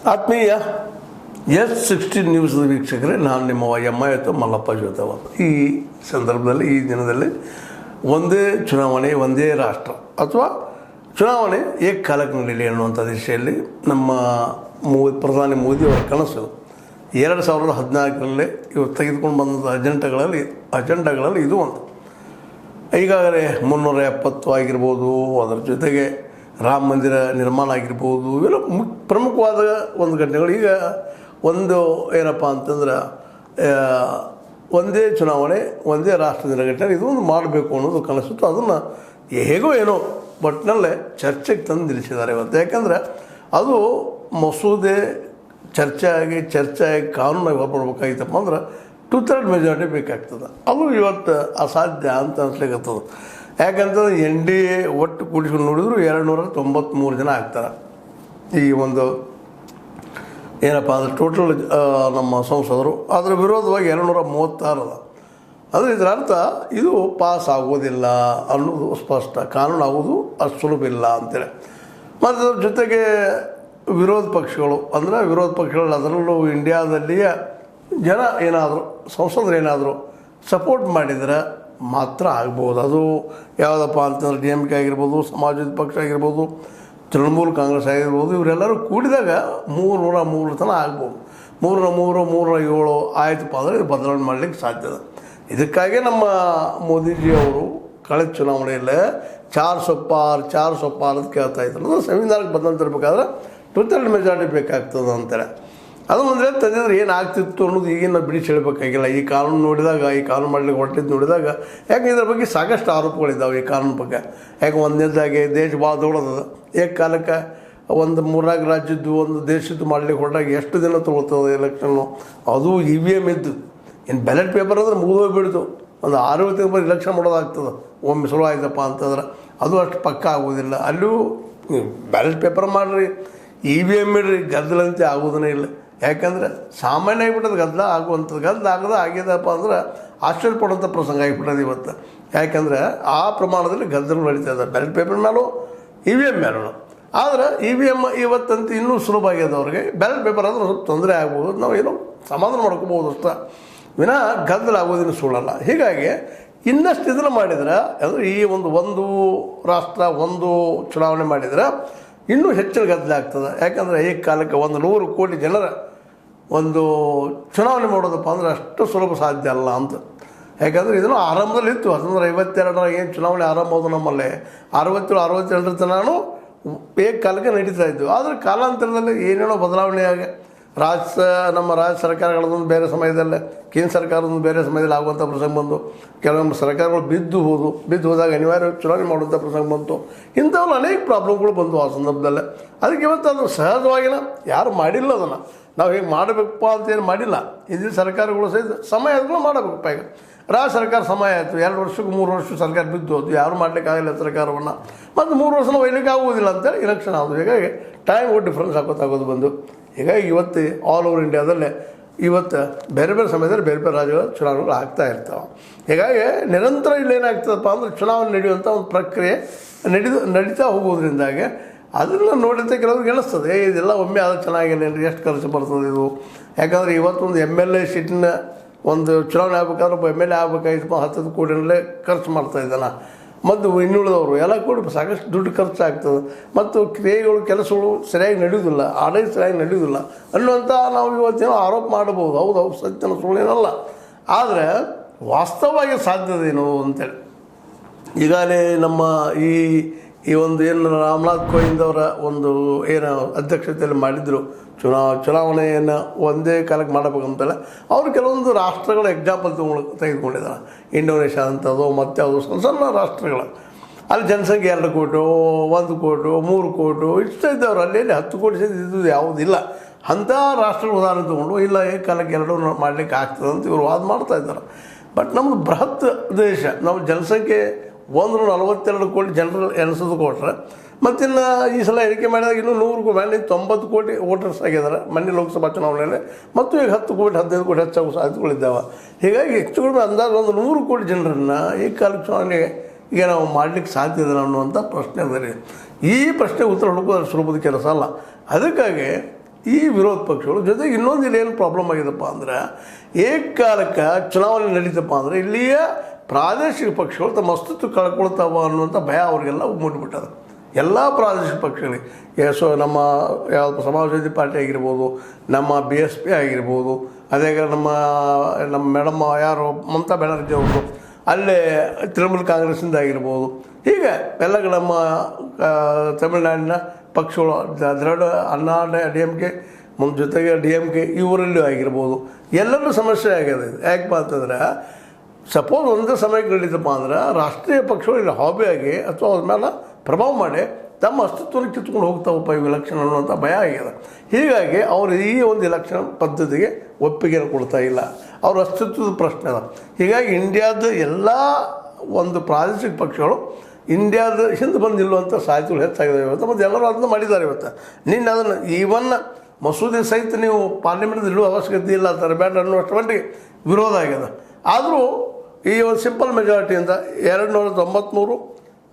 ಆತ್ಮೀಯ S16 news ವೀಕ್ಷಕರೇ, ನಾನು ನಿಮ್ಮ ಎಂ.ಐ. ಮಲ್ಲಪ್ಪ ಜೋತವ. ಈ ಸಂದರ್ಭದಲ್ಲಿ ಈ ದಿನದಲ್ಲಿ ಒಂದೇ ಚುನಾವಣೆ ಒಂದೇ ರಾಷ್ಟ್ರ ಅಥವಾ ಚುನಾವಣೆ ಏಕಕಾಲಕ್ಕೆ ನಡೀಲಿ ಅನ್ನುವಂಥ ದಿಶೆಯಲ್ಲಿ ನಮ್ಮ ಪ್ರಧಾನಿ ಮೋದಿಯವರ ಕನಸು 2014ರಲ್ಲಿ ಇವರು ತೆಗೆದುಕೊಂಡು ಬಂದಂಥ ಅಜೆಂಡಾಗಳಲ್ಲಿ ಇದು ಒಂದು. ಈಗಾಗಲೇ 370 ಆಗಿರ್ಬೋದು, ಅದರ ಜೊತೆಗೆ ರಾಮ ಮಂದಿರ ನಿರ್ಮಾಣ ಆಗಿರ್ಬೋದು, ಇವೆಲ್ಲ ಪ್ರಮುಖವಾದ ಒಂದು ಘಟನೆಗಳು. ಈಗ ಒಂದು ಏನಪ್ಪ ಅಂತಂದ್ರೆ ಒಂದೇ ಚುನಾವಣೆ ಒಂದೇ ರಾಷ್ಟ್ರದ ಘಟನೆ ಇದು ಒಂದು ಮಾಡಬೇಕು ಅನ್ನೋದು ಕನಸಿತ್ತು. ಅದನ್ನು ಹೇಗೋ ಏನೋ ಒಟ್ಟಿನಲ್ಲೇ ಚರ್ಚೆಗೆ ತಂದು ನಿಲ್ಲಿಸಿದ್ದಾರೆ ಇವತ್ತು. ಯಾಕಂದರೆ ಅದು ಮಸೂದೆ ಚರ್ಚೆ ಆಗಿ ಕಾನೂನಾಗಿ ಹೊರಬರ್ಬೇಕಾಗಿತ್ತಪ್ಪ ಅಂದ್ರೆ 2/3 ಮೆಜಾರಿಟಿ ಬೇಕಾಗ್ತದೆ. ಅದು ಇವತ್ತು ಅಸಾಧ್ಯ ಅಂತ ಅನ್ಸ್ಲಿಕ್ಕತ್ತದ. ಯಾಕಂತಂದ್ರೆ NDA ಒಟ್ಟು ಕೂಡಿಸ್ಕೊಂಡು ನೋಡಿದ್ರು 293 ಜನ ಆಗ್ತಾರೆ. ಈ ಒಂದು ಏನಪ್ಪ ಅಂದರೆ ಟೋಟಲ್ ನಮ್ಮ ಸಂಸದರು. ಅದರ ವಿರೋಧವಾಗಿ 236 ಅದ. ಆದರೆ ಇದರ ಅರ್ಥ ಇದು ಪಾಸ್ ಆಗೋದಿಲ್ಲ ಅನ್ನೋದು ಸ್ಪಷ್ಟ. ಕಾನೂನು ಆಗೋದು ಅಷ್ಟು ಸುಲಭ ಇಲ್ಲ ಅಂತೇಳಿ. ಮತ್ತು ಅದ್ರ ಜೊತೆಗೆ ವಿರೋಧ ಪಕ್ಷಗಳು ಅದರಲ್ಲೂ ಇಂಡಿಯಾದಲ್ಲಿಯ ಜನ ಏನಾದರೂ ಸಂಸದರು ಏನಾದರೂ ಸಪೋರ್ಟ್ ಮಾಡಿದರೆ ಮಾತ್ರ ಆಗ್ಬೋದು. ಅದು ಯಾವುದಪ್ಪ ಅಂತಂದ್ರೆ DMK ಆಗಿರ್ಬೋದು, ಸಮಾಜವಾದಿ ಪಕ್ಷ ಆಗಿರ್ಬೋದು, ತೃಣಮೂಲ ಕಾಂಗ್ರೆಸ್ ಆಗಿರ್ಬೋದು, ಇವರೆಲ್ಲರೂ ಕೂಡಿದಾಗ 303 ತನಕ ಆಗ್ಬೋದು. 303, 307 ಆಯಿತಪ್ಪ ಅಂದರೆ ಇದು ಬದಲಾವಣೆ ಮಾಡಲಿಕ್ಕೆ ಸಾಧ್ಯದ. ಇದಕ್ಕಾಗಿ ನಮ್ಮ ಮೋದಿಜಿಯವರು ಕಳೆದ ಚುನಾವಣೆಯಲ್ಲೇ 400 ಪಾರ್ ಅಂತ ಕೇಳ್ತಾ ಇದ್ರು. ಅದು ಸಂವಿಧಾನಕ್ಕೆ ಬದಲಾಯಿಸಬೇಕಾದ್ರೆ 2/3 ಮೆಜಾರಿಟಿ ಬೇಕಾಗ್ತದೆ ಅಂತೇಳಿ. ಅದು ಮುಂದೆ ತಂದಿದ್ರೆ ಏನಾಗ್ತಿತ್ತು ಅನ್ನೋದು ಈಗಿನ ಬಿಡಿಸಿ ಹೇಳಬೇಕಾಗಿಲ್ಲ. ಈ ಕಾನೂನು ಮಾಡಲಿಕ್ಕೆ ಹೊರಟಿದ್ದು ನೋಡಿದಾಗ, ಯಾಕೆ ಇದ್ರ ಬಗ್ಗೆ ಸಾಕಷ್ಟು ಆರೋಪಗಳಿದ್ದಾವೆ ಈ ಕಾನೂನು ಬಗ್ಗೆ. ಯಾಕೆ ಒಂದನೇದಾಗಿ ದೇಶ ಭಾಳ ದೊಡ್ಡದ. ಏಕಕಾಲಕ್ಕೆ ಒಂದು 3-4 ರಾಜ್ಯದ್ದು ಒಂದು ದೇಶದ್ದು ಮಾಡಲಿಕ್ಕೆ ಹೊರಟಾಗ ಎಷ್ಟು ದಿನ ತೊಗೊಳ್ತದೆ ಎಲೆಕ್ಷನ್ನು. ಅದು EVM ಇದ್ದು ಇನ್ನು ಬ್ಯಾಲೆಟ್ ಪೇಪರ್ ಅಂದರೆ ಮುಗಿದೋಗ್ಬಿಡ್ತು. ಒಂದು 6 ತಿಂಗಳು ಎಲೆಕ್ಷನ್ ಮಾಡೋದಾಗ್ತದೆ ಒಮ್ಮೆ ಸುಲಭ ಆಯ್ತಪ್ಪ ಅಂತಂದ್ರೆ. ಅದು ಅಷ್ಟು ಪಕ್ಕ ಆಗೋದಿಲ್ಲ. ಅಲ್ಲೂ ಬ್ಯಾಲೆಟ್ ಪೇಪರ್ ಮಾಡಿರಿ, EVM ಇಡ್ರಿ, ಗದ್ದಲಂತೆ ಆಗೋದನ್ನೇ ಇಲ್ಲ. ಯಾಕಂದರೆ ಸಾಮಾನ್ಯ ಆಗಿಬಿಟ್ಟದು ಗದ್ದಲ ಆಗುವಂಥದ್ದು. ಗದ್ದಲ ಆಗ್ಯದಪ್ಪ ಅಂದ್ರೆ ಆಶ್ಚರ್ಯ ಪಡುವಂಥ ಪ್ರಸಂಗ ಆಗಿಬಿಟ್ಟದು ಇವತ್ತು. ಯಾಕಂದರೆ ಆ ಪ್ರಮಾಣದಲ್ಲಿ ಗದ್ದಲ ನಡೀತಾ ಇದೆ ಬ್ಯಾಲೆಟ್ ಪೇಪರ್ ಮೇಲೂ EVM ಮೇಲೂ. ಆದರೆ EVM ಇವತ್ತಂತೂ ಇನ್ನೂ ಸುಲಭ ಆಗ್ಯದ ಅವ್ರಿಗೆ. ಬ್ಯಾಲೆಟ್ ಪೇಪರ್ ಆದರೆ ಸ್ವಲ್ಪ ತೊಂದರೆ ಆಗ್ಬೋದು, ನಾವು ಏನೋ ಸಮಾಧಾನ ಮಾಡ್ಕೋಬೋದು ಅಷ್ಟೇ ವಿನಃ ಗದ್ದಲ ಆಗೋದಿನ್ನು ಸುಳ್ಳಲ್ಲ. ಹೀಗಾಗಿ ಇನ್ನಷ್ಟು ಇದನ್ನು ಮಾಡಿದ್ರೆ ಅಂದರೆ ಈ ಒಂದು ರಾಷ್ಟ್ರ ಒಂದು ಚುನಾವಣೆ ಮಾಡಿದರೆ ಇನ್ನೂ ಹೆಚ್ಚಿನ ಗದ್ದಲ ಆಗ್ತದೆ. ಯಾಕಂದರೆ ಏಕಕಾಲಕ್ಕೆ 100 ಕೋಟಿ ಜನರ ಒಂದು ಚುನಾವಣೆ ಮಾಡೋದಪ್ಪ ಅಂದರೆ ಅಷ್ಟು ಸುಲಭ ಸಾಧ್ಯ ಅಲ್ಲ ಅಂತ. ಯಾಕಂದರೆ ಇದನ್ನು ಆರಂಭದಲ್ಲಿ ಇತ್ತು 1952 ಏನು ಚುನಾವಣೆ ಆರಂಭ ಆಗೋದು ನಮ್ಮಲ್ಲೇ 67 ತನಕ ಏಕಕಾಲಕ್ಕೆ ನಡೀತಾ ಇದ್ವು. ಆದರೆ ಕಾಲಾಂತರದಲ್ಲಿ ಏನೇನೋ ಬದಲಾವಣೆಯಾಗಿ ನಮ್ಮ ರಾಜ್ಯ ಸರ್ಕಾರಗಳದೊಂದು ಬೇರೆ ಸಮಯದಲ್ಲೇ, ಕೇಂದ್ರ ಸರ್ಕಾರದೊಂದು ಬೇರೆ ಸಮಯದಲ್ಲಿ ಆಗುವಂಥ ಪ್ರಸಂಗ ಬಂದು, ಕೆಲವೊಂದು ಸರ್ಕಾರಗಳು ಬಿದ್ದು ಹೋದಾಗ ಅನಿವಾರ್ಯ ಚುನಾವಣೆ ಮಾಡುವಂಥ ಪ್ರಸಂಗ ಬಂತು. ಇಂಥವೆಲ್ಲ ಅನೇಕ ಪ್ರಾಬ್ಲಮ್ಗಳು ಬಂದವು ಆ ಸಂದರ್ಭದಲ್ಲೇ. ಅದಕ್ಕೆ ಇವತ್ತು ಅದು ಸಹಜವಾಗಿನ ಯಾರು ಮಾಡಿಲ್ಲ. ಅದನ್ನು ನಾವು ಹೇಗೆ ಮಾಡಬೇಕಪ್ಪ ಅಂತೇನು ಮಾಡಿಲ್ಲ. ಇಂದಿನ ಸರ್ಕಾರಗಳು ಸಹಿತ ಸಮಯ ಆದ್ರೂ ಮಾಡಬೇಕಪ್ಪ. ಈಗ ರಾಜ್ಯ ಸರ್ಕಾರ ಸಮಯ ಆಯಿತು, 2 ವರ್ಷಕ್ಕೆ 3 ವರ್ಷ ಸರ್ಕಾರ ಬಿದ್ದು ಹೋದು, ಯಾರು ಮಾಡಲಿಕ್ಕಾಗಿಲ್ಲ ಸರ್ಕಾರವನ್ನು. ಮತ್ತು 3 ವರ್ಷ ಒಯ್ಯಲಿಕ್ಕೆ ಆಗುವುದಿಲ್ಲ ಅಂತೇಳಿ ಎಲೆಕ್ಷನ್ ಆಗೋದು. ಹೀಗಾಗಿ ಟೈಮ್ ಡಿಫ್ರೆನ್ಸ್ ಆಗೋದು ಬಂದು. ಹೀಗಾಗಿ ಇವತ್ತು ಆಲ್ ಓವರ್ ಇಂಡಿಯಾದಲ್ಲೇ ಇವತ್ತು ಬೇರೆ ಬೇರೆ ಸಮಯದಲ್ಲಿ ಬೇರೆ ಬೇರೆ ರಾಜ್ಯಗಳ ಚುನಾವಣೆಗಳು ಆಗ್ತಾ ಇರ್ತಾವೆ. ಹೀಗಾಗಿ ನಿರಂತರ ಇಲ್ಲೇನಾಗ್ತದಪ್ಪ ಅಂದರೆ ಚುನಾವಣೆ ನಡೆಯುವಂಥ ಒಂದು ಪ್ರಕ್ರಿಯೆ ನಡೀತಾ ಹೋಗೋದ್ರಿಂದಾಗೆ ಅದನ್ನು ನೋಡಿದಂತೆ ಕೆಲವ್ರಿಗೆ ಎಣಿಸ್ತದೆ, ಇದೆಲ್ಲ ಒಮ್ಮೆ ಅದು ಚೆನ್ನಾಗಿಲ್ಲ, ಎಷ್ಟು ಖರ್ಚು ಬರ್ತದೆ ಇದು. ಯಾಕಂದರೆ ಇವತ್ತೊಂದು MLA ಸೀಟಿನ ಒಂದು ಚುನಾವಣೆ ಆಗಬೇಕಾದ್ರೆ ಒಬ್ಬ MLA ಆಗಬೇಕಾಗಿತ್ತು 10 ಕೋಟಿನಲ್ಲೇ ಖರ್ಚು ಮಾಡ್ತಾಯಿದ್ದಾನೆ. ಮತ್ತು ಇನ್ನುಳಿದವರು ಎಲ್ಲ ಕೂಡ ಸಾಕಷ್ಟು ದುಡ್ಡು ಖರ್ಚಾಗ್ತದೆ. ಮತ್ತು ಕ್ರಿಯೆಗಳು ಕೆಲಸಗಳು ಸರಿಯಾಗಿ ನಡೆಯೋದಿಲ್ಲ, ಆಡಳಿತ ಸರಿಯಾಗಿ ನಡೆಯೋದಿಲ್ಲ ಅನ್ನುವಂಥ ನಾವು ಇವತ್ತೇನೋ ಆರೋಪ ಮಾಡಬಹುದು. ಹೌದು ಸತ್ಯನ ಸುಳ್ಳೇನಲ್ಲ. ಆದರೆ ವಾಸ್ತವವಾಗಿ ಸಾಧ್ಯದೇನು ಅಂತೇಳಿ ಈಗಾಗಲೇ ನಮ್ಮ ಈ ಒಂದು ಏನು ರಾಮನಾಥ್ ಕೋವಿಂದ್ ಅವರ ಒಂದು ಏನು ಅಧ್ಯಕ್ಷತೆಯಲ್ಲಿ ಮಾಡಿದ್ರು ಚುನಾವಣೆಯನ್ನು ಒಂದೇ ಕಾಲಕ್ಕೆ ಮಾಡಬೇಕಂತಲ್ಲ, ಅವರು ಕೆಲವೊಂದು ರಾಷ್ಟ್ರಗಳ ಎಕ್ಸಾಂಪಲ್ ತೆಗೆದುಕೊಂಡಿದ್ದಾರೆ. ಇಂಡೋನೇಷ್ಯಾ ಅಂಥದ್ದು ಮತ್ತು ಅದು ಸಣ್ಣ ರಾಷ್ಟ್ರಗಳು. ಅಲ್ಲಿ ಜನಸಂಖ್ಯೆ 2 ಕೋಟಿ, 1 ಕೋಟಿ, 3 ಕೋಟಿ ಇಷ್ಟ ಇದ್ದವರು. ಅಲ್ಲಿ 10 ಕೋಟಿ ಇದ್ದು ಯಾವುದಿಲ್ಲ. ಅಂಥ ರಾಷ್ಟ್ರಗಳ ಉದಾಹರಣೆ ತೊಗೊಂಡು ಇಲ್ಲ ಏಕಕಾಲಕ್ಕೆ 2 ಮಾಡಲಿಕ್ಕೆ ಆಗ್ತದೆ ಅಂತ ಇವರು ವಾದ ಮಾಡ್ತಾಯಿದ್ದಾರೆ. ಬಟ್ ನಮ್ಮದು ಬೃಹತ್ ದೇಶ, ನಮ್ಮ ಜನಸಂಖ್ಯೆ 142 ಕೋಟಿ ಜನರು ಎನಿಸೋದು ಕೊಟ್ಟರೆ, ಮತ್ತಿನ್ನು ಈ ಸಲ ಎಣಿಕೆ ಮಾಡಿದಾಗ ಇನ್ನೂ 90 ಕೋಟಿ ವೋಟರ್ಸ್ ಆಗಿದ್ದಾರೆ ಮೊನ್ನೆ ಲೋಕಸಭಾ ಚುನಾವಣೆಯಲ್ಲಿ. ಮತ್ತು ಈಗ 10 ಕೋಟಿ 15 ಕೋಟಿ ಹೆಚ್ಚಾಗೋ ಸಾಧ್ಯತೆಗಳಿದ್ದಾವೆ. ಹೀಗಾಗಿ ಹೆಚ್ಚು ಕಡಿಮೆ ಅಂದಾಜು ಒಂದು 100 ಕೋಟಿ ಜನರನ್ನು ಏಕಕಾಲಕ್ಕೆ ಚುನಾವಣೆಗೆ ಈಗ ನಾವು ಮಾಡಲಿಕ್ಕೆ ಸಾಧ್ಯ ಇದೆ ಅನ್ನುವಂಥ ಪ್ರಶ್ನೆ ಇದೆ. ಈ ಪ್ರಶ್ನೆ ಉತ್ತರ ಹುಡುಕೋದು ಸುಲಭದ ಕೆಲಸ ಅಲ್ಲ. ಅದಕ್ಕಾಗಿ ಈ ವಿರೋಧ ಪಕ್ಷಗಳು ಜೊತೆಗೆ ಇನ್ನೊಂದು ಇಲ್ಲಿ ಏನು ಪ್ರಾಬ್ಲಮ್ ಆಗಿದೆಪ್ಪ ಅಂದ್ರೆ ಏಕಕಾಲಕ್ಕೆ ಚುನಾವಣೆ ನಡೀತಪ್ಪ ಅಂದರೆ ಇಲ್ಲಿಯ ಪ್ರಾದೇಶಿಕ ಪಕ್ಷಗಳು ತಮ್ಮ ಅಸ್ತಿತ್ವ ಕಳ್ಕೊಳ್ತಾವ ಅನ್ನುವಂಥ ಭಯ ಅವ್ರಿಗೆಲ್ಲ ಮುಟ್ಬಿಟ್ಟದ. ಎಲ್ಲ ಪ್ರಾದೇಶಿಕ ಪಕ್ಷಗಳಿಗೆ ನಮ್ಮ ಯಾವ ಸಮಾಜವಾದಿ ಪಾರ್ಟಿ ಆಗಿರ್ಬೋದು, ನಮ್ಮ BSP ಆಗಿರ್ಬೋದು, ಅದೇ ನಮ್ಮ ಮೇಡಮ್ ಯಾರು ಮಮತಾ ಬ್ಯಾನರ್ಜಿ ಅವರು ಅಲ್ಲೇ ತೃಣಮೂಲ ಕಾಂಗ್ರೆಸ್ಸಿಂದ ಆಗಿರ್ಬೋದು, ಹೀಗೆ ಎಲ್ಲ ನಮ್ಮ ತಮಿಳುನಾಡಿನ ಪಕ್ಷಗಳು ದ್ರವಿಡ ಅಣ್ಣಾ DMK ಜೊತೆಗೆ DMK ಇವರಲ್ಲೂ ಆಗಿರ್ಬೋದು, ಎಲ್ಲರೂ ಸಮಸ್ಯೆ ಆಗಿದೆ. ಯಾಕಪ್ಪ ಅಂತಂದ್ರೆ ಸಪೋಸ್ ಒಂದೇ ಸಮಯಕ್ಕೆ ನಡೀತಪ್ಪ ಅಂದ್ರೆ ರಾಷ್ಟ್ರೀಯ ಪಕ್ಷಗಳು ಇಲ್ಲಿ ಹಾಬಿಯಾಗಿ ಅಥವಾ ಅದ್ರ ಮೇಲೆ ಪ್ರಭಾವ ಮಾಡಿ ತಮ್ಮ ಅಸ್ತಿತ್ವವನ್ನು ಕಿತ್ಕೊಂಡು ಹೋಗ್ತಾವಪ್ಪ ಇವು ಎಲೆಕ್ಷನ್ ಅನ್ನುವಂಥ ಭಯ ಆಗಿದೆ. ಹೀಗಾಗಿ ಅವರು ಈ ಒಂದು ಎಲೆಕ್ಷನ್ ಪದ್ಧತಿಗೆ ಒಪ್ಪಿಗೆಯನ್ನು ಕೊಡ್ತಾ ಇಲ್ಲ. ಅವ್ರ ಅಸ್ತಿತ್ವದ ಪ್ರಶ್ನೆ ಅದ. ಹೀಗಾಗಿ ಇಂಡಿಯಾದ ಎಲ್ಲ ಒಂದು ಪ್ರಾದೇಶಿಕ ಪಕ್ಷಗಳು ಇಂಡಿಯಾದ ಹಿಂದೆ ಬಂದು ನಿಲ್ಲುವಂಥ ಸಾಧ್ಯತೆಗಳು ಹೆಚ್ಚಾಗಿದ್ದಾವೆ ಇವತ್ತು. ಮತ್ತು ಎಲ್ಲರೂ ಅದನ್ನು ಮಾಡಿದ್ದಾರೆ ಇವತ್ತು. ನಿನ್ನೆ ಅದನ್ನು ಈವನ್ ಮಸೂದೆ ಸಹಿತ ನೀವು ಪಾರ್ಲಿಮೆಂಟ್ ಇಲ್ಲೂ ಅವಶ್ಯಕತೆ ಇಲ್ಲ ತರಬೇಡ ಅನ್ನುವಷ್ಟು ಮಟ್ಟಿಗೆ ವಿರೋಧ ಆಗ್ಯದ. ಆದರೂ ಈ ಒಂದು ಸಿಂಪಲ್ ಮೆಜಾರಿಟಿಯಿಂದ 293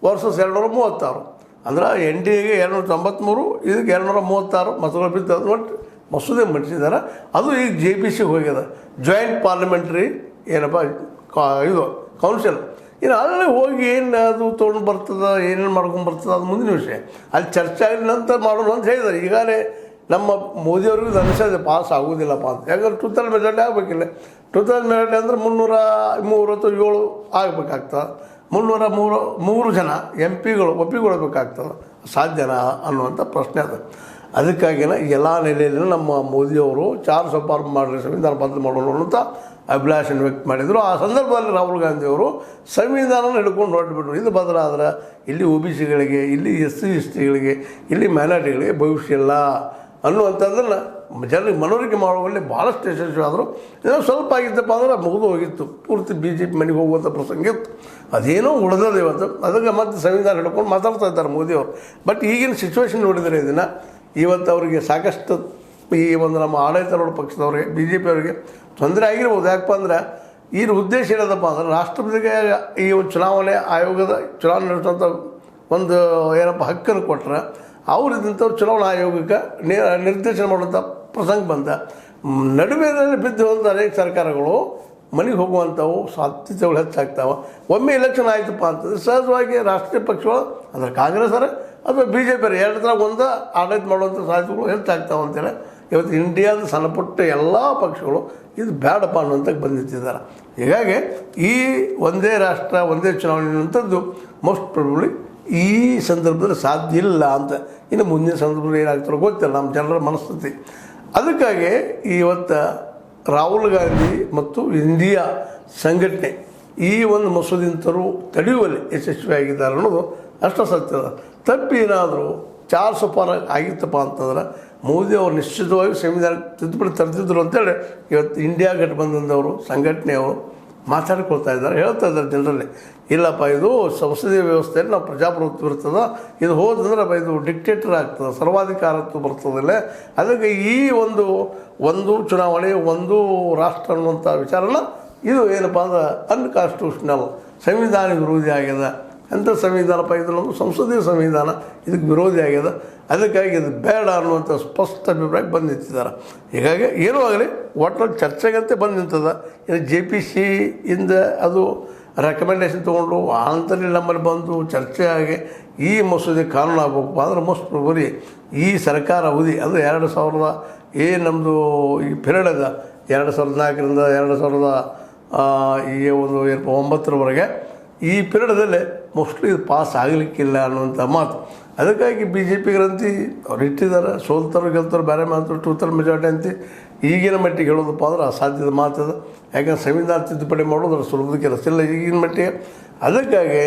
ವರ್ಸಸ್ 236 ಅಂದ್ರೆ NDAಗೆ 293 ಇದಕ್ಕೆ 236 ಮತಗಳು ಬಿದ್ದು ಒಟ್ಟು ಮಸೂದೆ ಮಂಡಿಸಿದ್ದಾರೆ. ಅದು ಈಗ JPC ಹೋಗ್ಯದ, ಜಾಯಿಂಟ್ ಪಾರ್ಲಿಮೆಂಟ್ರಿ ಏನಪ್ಪ ಇದು ಕೌನ್ಸಿಲ್. ಇನ್ನು ಅಲ್ಲೇ ಹೋಗಿ ಏನು ಅದು ತೊಗೊಂಡು ಬರ್ತದೆ, ಏನೇನು ಮಾಡ್ಕೊಂಡು ಬರ್ತದೆ, ಅದು ಮುಂದಿನ ವಿಷಯ. ಅಲ್ಲಿ ಚರ್ಚೆ ಆಗಿದ ನಂತರ ಮಾಡೋಣ ಅಂತ ಹೇಳಿದ್ದಾರೆ. ಈಗಾಗಲೇ ನಮ್ಮ ಮೋದಿಯವ್ರಿಗೂ ಇದು ಅನಿಸೋದು ಪಾಸ್ ಆಗೋದಿಲ್ಲಪ್ಪ ಅಂತ. ಯಾಕಂದ್ರೆ ಟೋಟಲ್ ಮೆಜಾರಿಟಿ ಆಗಬೇಕಿಲ್ಲ. ಟೋಟಲ್ ಮೆಜಾರಿಟಿ ಅಂದರೆ 337 ಆಗಬೇಕಾಗ್ತದೆ. 303 ಜನ MP ಗಳು ಒಪ್ಪಿಕೊಳ್ಬೇಕಾಗ್ತದೆ. ಸಾಧ್ಯನಾ ಅನ್ನುವಂಥ ಪ್ರಶ್ನೆ ಅದು. ಅದಕ್ಕಾಗಿನ ಎಲ್ಲ ನೆಲೆಯಲ್ಲಿ ನಮ್ಮ ಮೋದಿಯವರು 4 ಸೋಪಾನ ಮಾಡಿರಿ, ಸಂವಿಧಾನ ಬದಲು ಮಾಡೋಣ ಅಂತ ಅಭಿಲಾಷೆಯನ್ನು ವ್ಯಕ್ತ ಮಾಡಿದರು. ಆ ಸಂದರ್ಭದಲ್ಲಿ ರಾಹುಲ್ ಗಾಂಧಿಯವರು ಸಂವಿಧಾನ ಹಿಡ್ಕೊಂಡು ಹೊರಟುಬಿಟ್ರು. ಇದು ಬದಲಾದ್ರೆ ಇಲ್ಲಿ OBCಗಳಿಗೆ, ಇಲ್ಲಿ SC STಗಳಿಗೆ, ಇಲ್ಲಿ ಮೈನಾರಿಟಿಗಳಿಗೆ ಭವಿಷ್ಯ ಇಲ್ಲ ಅನ್ನುವಂಥದ್ದನ್ನು ಜನರಿಗೆ ಮನವರಿಕೆ ಮಾಡುವಲ್ಲಿ ಭಾಳಷ್ಟು ಯಶಸ್ವಿ ಆದರು. ಏನೋ ಸ್ವಲ್ಪ ಆಗಿತ್ತಪ್ಪ ಅಂದ್ರೆ ಮುಗಿದು ಹೋಗಿತ್ತು, ಪೂರ್ತಿ BJP ಮನೆಗೆ ಹೋಗುವಂಥ ಪ್ರಸಂಗ ಇತ್ತು. ಅದೇನೋ ಉಳಿದದ ಇವತ್ತು. ಅದಕ್ಕೆ ಮತ್ತೆ ಸಂವಿಧಾನ ಹಿಡ್ಕೊಂಡು ಮಾತಾಡ್ತಾ ಇದ್ದಾರೆ ಮೋದಿಯವರು. ಬಟ್ ಈಗಿನ ಸಿಚುವೇಶನ್ ನೋಡಿದರೆ ಇದನ್ನು ಇವತ್ತು ಅವರಿಗೆ ಸಾಕಷ್ಟು ಈ ಒಂದು ನಮ್ಮ ಆಡಳಿತಾರೂಢ ಪಕ್ಷದವ್ರಿಗೆ BJP ಅವರಿಗೆ ತೊಂದರೆ ಆಗಿರ್ಬೋದು. ಯಾಕಪ್ಪ ಅಂದ್ರೆ ಈ ಉದ್ದೇಶ ಏನದಪ್ಪ ಅಂದ್ರೆ ರಾಷ್ಟ್ರಪತಿಗೆ ಈ ಒಂದು ಚುನಾವಣೆ ಆಯೋಗದ ಚುನಾವಣೆ ನಡೆಸುವಂಥ ಒಂದು ಏನಪ್ಪ ಹಕ್ಕನ್ನು ಕೊಟ್ಟರೆ ಅವ್ರು ಇದ್ದಂಥವ್ರು ಚುನಾವಣಾ ಆಯೋಗಕ್ಕೆ ನಿರ್ದೇಶನ ಮಾಡುವಂಥ ಪ್ರಸಂಗ ಬಂದ ನಡುವೆಯಲ್ಲಿ ಬಿದ್ದು ಹೋದ ಅನೇಕ ಸರ್ಕಾರಗಳು ಮನೆಗೆ ಹೋಗುವಂಥವು ಸಾಧ್ಯತೆಗಳು ಹೆಚ್ಚಾಗ್ತಾವೆ. ಒಮ್ಮೆ ಎಲೆಕ್ಷನ್ ಆಯಿತಪ್ಪ ಅಂತಂದರೆ ಸಹಜವಾಗಿ ರಾಷ್ಟ್ರೀಯ ಪಕ್ಷಗಳು ಅಂದರೆ ಕಾಂಗ್ರೆಸ್ಸರ ಅಥವಾ BJP ಎರಡು ಥರ ಒಂದು ಆಡಳಿತ ಮಾಡುವಂಥ ಸಾಧ್ಯತೆಗಳು ಹೆಚ್ಚಾಗ್ತಾವೆ ಅಂತೇಳಿ ಇವತ್ತು ಇಂಡಿಯಾದ ಸಣ್ಣಪುಟ್ಟ ಎಲ್ಲ ಪಕ್ಷಗಳು ಇದು ಬೇಡಪ್ಪ ಅನ್ನೋಂಥಕ್ಕೆ ಬಂದಿತ್ತಿದ್ದಾರೆ. ಹೀಗಾಗಿ ಈ ಒಂದೇ ರಾಷ್ಟ್ರ ಒಂದೇ ಚುನಾವಣೆ ಅನ್ನುವಂಥದ್ದು ಮೋಸ್ಟ್ ಪ್ರಾಬಬ್ಲಿ ಈ ಸಂದರ್ಭದಲ್ಲಿ ಸಾಧ್ಯ ಇಲ್ಲ ಅಂತ. ಇನ್ನು ಮುಂದಿನ ಸಂದರ್ಭದಲ್ಲಿ ಏನಾಗ್ತಾರೋ ಗೊತ್ತಿಲ್ಲ ನಮ್ಮ ಜನರ ಮನಸ್ಥಿತಿ. ಅದಕ್ಕಾಗಿ ಇವತ್ತು ರಾಹುಲ್ ಗಾಂಧಿ ಮತ್ತು ಇಂಡಿಯಾ ಸಂಘಟನೆ ಈ ಒಂದು ಮಸೂದೆಯನ್ನು ತಡೆಯುವಲ್ಲಿ ಯಶಸ್ವಿಯಾಗಿದ್ದಾರೆ ಅನ್ನೋದು ಅಷ್ಟು ಸತ್ಯದ. ತಪ್ಪಿ ಏನಾದರೂ 4 ಸೋಪಾನ ಆಗಿತ್ತಪ್ಪ ಅಂತಂದ್ರೆ ಮೋದಿ ಅವರು ನಿಶ್ಚಿತವಾಗಿ ಸಂವಿಧಾನ ತಿದ್ದುಪಡಿ ತರ್ತಿದ್ರು ಅಂತೇಳಿ ಇವತ್ತು ಇಂಡಿಯಾ ಗಠಬಂಧನದವರು ಸಂಘಟನೆಯವರು ಮಾತಾಡ್ಕೊಳ್ತಾ ಇದ್ದಾರೆ, ಹೇಳ್ತಾ ಇದ್ದಾರೆ ಜನರಲ್ಲಿ. ಇಲ್ಲಪ್ಪ ಇದು ಸಂಸದೀಯ ವ್ಯವಸ್ಥೆಯಲ್ಲಿ ನಾವು ಪ್ರಜಾಪ್ರಭುತ್ವ ಇರ್ತದೆ, ಇದು ಹೋದಂದ್ರೆ ಇದು ಡಿಕ್ಟೇಟರ್ ಆಗ್ತದೆ, ಸರ್ವಾಧಿಕಾರತ್ವ ಬರ್ತದಿಲ್ಲ. ಅದಕ್ಕೆ ಈ ಒಂದು ಚುನಾವಣೆ ಒಂದು ರಾಷ್ಟ್ರ ಅನ್ನುವಂಥ ವಿಚಾರನ ಇದು ಏನಪ್ಪ ಅಂದ್ರೆ ಅನ್ಕಾನ್ಸ್ಟಿಟ್ಯೂಷನಲ್, ಸಂವಿಧಾನ ವಿರೋಧಿ ಆಗ್ಯದ. ಅಂಥ ಸಂವಿಧಾನಪ್ಪ ಇದು ನಮ್ಮದು ಸಂಸದೀಯ ಸಂವಿಧಾನ, ಇದಕ್ಕೆ ವಿರೋಧಿ ಆಗ್ಯದ. ಅದಕ್ಕಾಗಿ ಇದು ಬೇಡ ಅನ್ನುವಂಥ ಸ್ಪಷ್ಟ ಅಭಿಪ್ರಾಯ ಬಂದು ನಿಂತಿದ್ದಾರೆ. ಹೀಗಾಗಿ ಏನೂ ಆಗಲಿ ಒಟ್ಟಲ್ಲಿ ಚರ್ಚೆಗಂತೆ ಬಂದು ನಿಂತದ. ಇದು JPC ಇಂದ ಅದು ರೆಕಮೆಂಡೇಶನ್ ತೊಗೊಂಡು ಆನಂತರ ನಮ್ಮಲ್ಲಿ ಬಂದು ಚರ್ಚೆ ಆಗಿ ಈ ಮಸೂದೆ ಕಾನೂನು ಆಗಬೇಕಪ್ಪ ಅಂದ್ರೆ ಮೋಸ್ಟ್ ಪ್ರಾಬಬ್ಲಿ ಈ ಸರ್ಕಾರ ಅವಧಿ ಅದು 2000 ಏನು ನಮ್ಮದು ಈ ಪೀರಿಯಡ್ ಅದ 2004ರಿಂದ 2009ರವರೆಗೆ ಈ ಪೀರಿಯಡಲ್ಲೇ ಮೋಸ್ಟ್ಲಿ ಇದು ಪಾಸ್ ಆಗಲಿಕ್ಕಿಲ್ಲ ಅನ್ನುವಂಥ ಮಾತು. ಅದಕ್ಕಾಗಿ BJPಗರಂತಿ ಅವ್ರು ಇಟ್ಟಿದ್ದಾರೆ, ಸೋಲ್ತಾರೋ ಗೆಲ್ತಾರೋ ಬೇರೆ ಮಾತು, ಟೋಟಲ್ ಮೆಜಾರಿಟಿ ಅಂತ ಈಗಿನ ಮಟ್ಟಿಗೆ ಹೇಳೋದಪ್ಪ ಅಂದ್ರೆ ಅಸಾಧ್ಯದ ಮಾತದ. ಯಾಕಂದ್ರೆ ಸಂವಿಧಾನ ತಿದ್ದುಪಡಿ ಮಾಡೋದ್ರ ಸುಲಭದ ಕೆಲಸ ಇಲ್ಲ ಈಗಿನ ಮಟ್ಟಿಗೆ. ಅದಕ್ಕಾಗಿ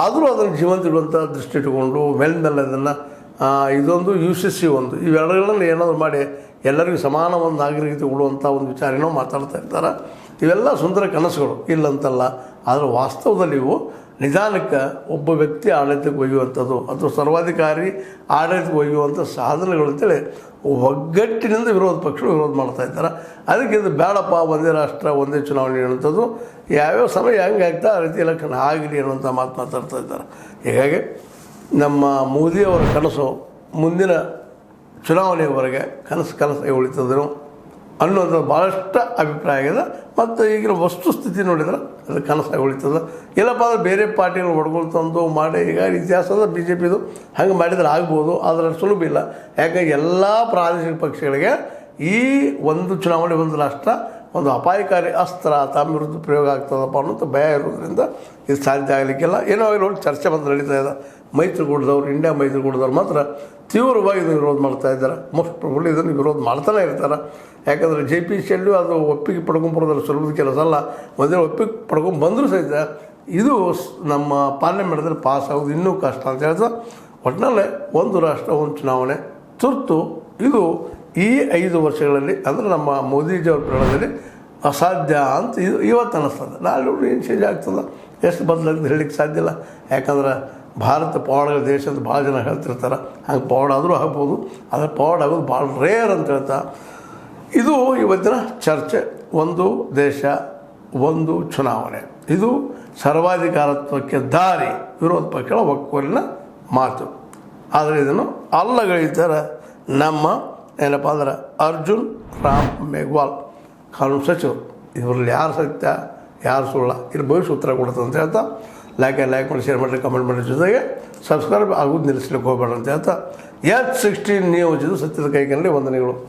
ಆದರೂ ಅದನ್ನು ಜೀವಂತ ಇಡುವಂಥ ದೃಷ್ಟಿ ಇಟ್ಟುಕೊಂಡು ಮೇಲ್ಮೇಲೆ ಅದನ್ನು ಇದೊಂದು UCC ಒಂದು ಇವೆರಡುಗಳನ್ನು ಏನಾದರೂ ಮಾಡಿ ಎಲ್ಲರಿಗೂ ಸಮಾನ ಒಂದು ನಾಗರಿಕತೆ ಕೊಡುವಂಥ ಒಂದು ವಿಚಾರ ಏನೋ ಮಾತಾಡ್ತಾ ಇರ್ತಾರೆ. ಇವೆಲ್ಲ ಸುಂದರ ಕನಸುಗಳು ಇಲ್ಲಂತಲ್ಲ. ಆದರೆ ವಾಸ್ತವದಲ್ಲಿ ಇವು ನಿಧಾನಕ್ಕೆ ಒಬ್ಬ ವ್ಯಕ್ತಿ ಆಡಳಿತಕ್ಕೆ ಒಯ್ಯುವಂಥದ್ದು ಅಥವಾ ಸರ್ವಾಧಿಕಾರಿ ಆಡಳಿತಕ್ಕೆ ಒಯ್ಯುವಂಥ ಸಾಧನೆಗಳು ಅಂತೇಳಿ ಒಗ್ಗಟ್ಟಿನಿಂದ ವಿರೋಧ ಪಕ್ಷಗಳು ವಿರೋಧ ಮಾಡ್ತಾ ಇದ್ದಾರೆ. ಅದಕ್ಕೆ ಇದು ಬೇಡಪ್ಪ ಒಂದೇ ರಾಷ್ಟ್ರ ಒಂದೇ ಚುನಾವಣೆ ಅನ್ನುವಂಥದ್ದು ಯಾವ್ಯಾವ ಸಮಯ ಹೆಂಗೆ ಆಗ್ತಾ ಆ ರೀತಿ ಎಲೆಕ್ಷನ್ ಆಗಲಿ ಅನ್ನುವಂಥ ಮಾತು ಮಾತಾಡ್ತಾ ಇದ್ದಾರೆ. ಹೀಗಾಗಿ ನಮ್ಮ ಮೋದಿಯವರ ಕನಸು ಮುಂದಿನ ಚುನಾವಣೆಯವರೆಗೆ ಕನಸಾಗಿ ಉಳಿತದೇನೋ ಅನ್ನೋದು ಭಾಳಷ್ಟು ಅಭಿಪ್ರಾಯ ಆಗಿದೆ. ಮತ್ತು ಈಗಿನ ವಸ್ತುಸ್ಥಿತಿ ನೋಡಿದ್ರೆ ಅದು ಕನಸಾಗಿ ಉಳಿತದೆ. ಇಲ್ಲಪ್ಪ ಅಂದ್ರೆ ಬೇರೆ ಪಾರ್ಟಿಗಳು ಹೊಡ್ಕೊಂಡು ತಂದು ಮಾಡಿ ಈಗ ಇತಿಹಾಸದ ಬಿ ಜೆ ಪಿದು ಹಂಗೆ ಮಾಡಿದ್ರೆ ಆಗ್ಬೋದು, ಆದರೆ ಸುಲಭ ಇಲ್ಲ. ಯಾಕಂದ್ರೆ ಎಲ್ಲ ಪ್ರಾದೇಶಿಕ ಪಕ್ಷಗಳಿಗೆ ಈ ಒಂದು ಚುನಾವಣೆ ಒಂದು ರಾಷ್ಟ್ರ ಒಂದು ಅಪಾಯಕಾರಿ ಅಸ್ತ್ರ ತಮ್ಮ ವಿರುದ್ಧ ಪ್ರಯೋಗ ಆಗ್ತದಪ್ಪ ಅನ್ನೋದು ಭಯ ಇರೋದ್ರಿಂದ ಇದು ಸಾಧ್ಯ ಆಗಲಿಕ್ಕಿಲ್ಲ. ಏನೋ ಆಗಲಿ ನೋಡಿ, ಚರ್ಚೆ ಬಂದು ನಡೀತಾ ಇದೆ. ಮೈತ್ರಿಕೂಟದವ್ರು, ಇಂಡಿಯಾ ಮೈತ್ರಿಕೂಟದವ್ರು ಮಾತ್ರ ತೀವ್ರವಾಗಿ ಇದನ್ನು ವಿರೋಧ ಮಾಡ್ತಾ ಇದ್ದಾರೆ. ಮೋಸ್ಟ್ ಪ್ರಾಬಬ್ಲಿ ಇದನ್ನು ವಿರೋಧ ಮಾಡ್ತಾನೆ ಇರ್ತಾರೆ. ಯಾಕಂದರೆ JPCಯಲ್ಲೂ ಅದು ಒಪ್ಪಿಗೆ ಪಡ್ಕೊಂಬರೋದ್ರ ಸುಲಭದ ಕೆಲಸ ಅಲ್ಲ. ಒಂದೇ ಒಪ್ಪಿಗೆ ಪಡ್ಕೊಂಡು ಬಂದರೂ ಸಹಿತ ಇದು ನಮ್ಮ ಪಾರ್ಲಿಮೆಂಟ್ದಲ್ಲಿ ಪಾಸ್ ಆಗೋದು ಇನ್ನೂ ಕಷ್ಟ ಅಂತ ಹೇಳ್ತಾ, ಒಟ್ಟಿನಲ್ಲೇ ಒಂದು ರಾಷ್ಟ್ರ ಒಂದು ಚುನಾವಣೆ ತುರ್ತು ಇದು ಈ 5 ವರ್ಷಗಳಲ್ಲಿ ಅಂದರೆ ನಮ್ಮ ಮೋದಿಜಿಯವ್ರ ಪ್ರಣಾಳದಲ್ಲಿ ಅಸಾಧ್ಯ ಅಂತ ಇದು ಇವತ್ತು ಅನ್ನಿಸ್ತದೆ. ನಾಳೆ ಏನು ಚೇಂಜ್ ಆಗ್ತದೆ, ಎಷ್ಟು ಬದಲಾಗ್ತದೆ ಹೇಳಲಿಕ್ಕೆ ಸಾಧ್ಯ ಇಲ್ಲ. ಯಾಕಂದ್ರೆ ಭಾರತ ಪವಾಡಗಳ ದೇಶ ಅಂತ ಭಾಳ ಜನ ಹೇಳ್ತಿರ್ತಾರೆ. ಹಂಗೆ ಪವಾಡ ಆದರೂ ಆಗ್ಬೋದು, ಆದರೆ ಪವಾಡ ಆಗೋದು ಭಾಳ ರೇರ್ ಅಂತ ಹೇಳ್ತಾ ಇದು ಇವತ್ತಿನ ಚರ್ಚೆ. ಒಂದು ದೇಶ ಒಂದು ಚುನಾವಣೆ, ಇದು ಸರ್ವಾಧಿಕಾರತ್ವಕ್ಕೆ ದಾರಿ, ವಿರೋಧ ಪಕ್ಷಗಳ ಒಕ್ಕೊಲಿನ ಮಾತು. ಆದರೆ ಇದನ್ನು ಅಲ್ಲಗಳಿತಾರೆ ನಮ್ಮ ಏನಪ್ಪ ಅಂದ್ರೆ ಅರ್ಜುನ್ ರಾಮ್ ಮೇಘ್ವಾಲ್ ಕಾನೂನು ಸಚಿವರು. ಇವರಲ್ಲಿ ಯಾರು ಸತ್ಯ ಯಾರು ಸುಳ್ಳ ಇಲ್ಲಿ ಭವಿಷ್ಯ ಉತ್ತರ ಕೊಡುತ್ತೆ ಅಂತ ಹೇಳ್ತಾ ಲೈಕ್ ಮಾಡಿ, ಶೇರ್ ಮಾಡಿರಿ, ಕಮೆಂಟ್ ಮಾಡಿರಿ, ಜೊತೆಗೆ ಸಬ್ಸ್ಕ್ರೈಬ್ ಆಗೋದು ನಿಲ್ಲಿಸ್ಲಿಕ್ಕೆ ಹೋಗಬೇಡ ಅಂತ ಹೇಳ್ತಾ H16 ನಿಯೋಜಿತ ಸತ್ಯದ ಕೈಗಳಲ್ಲಿ ವಂದನೆಗಳು.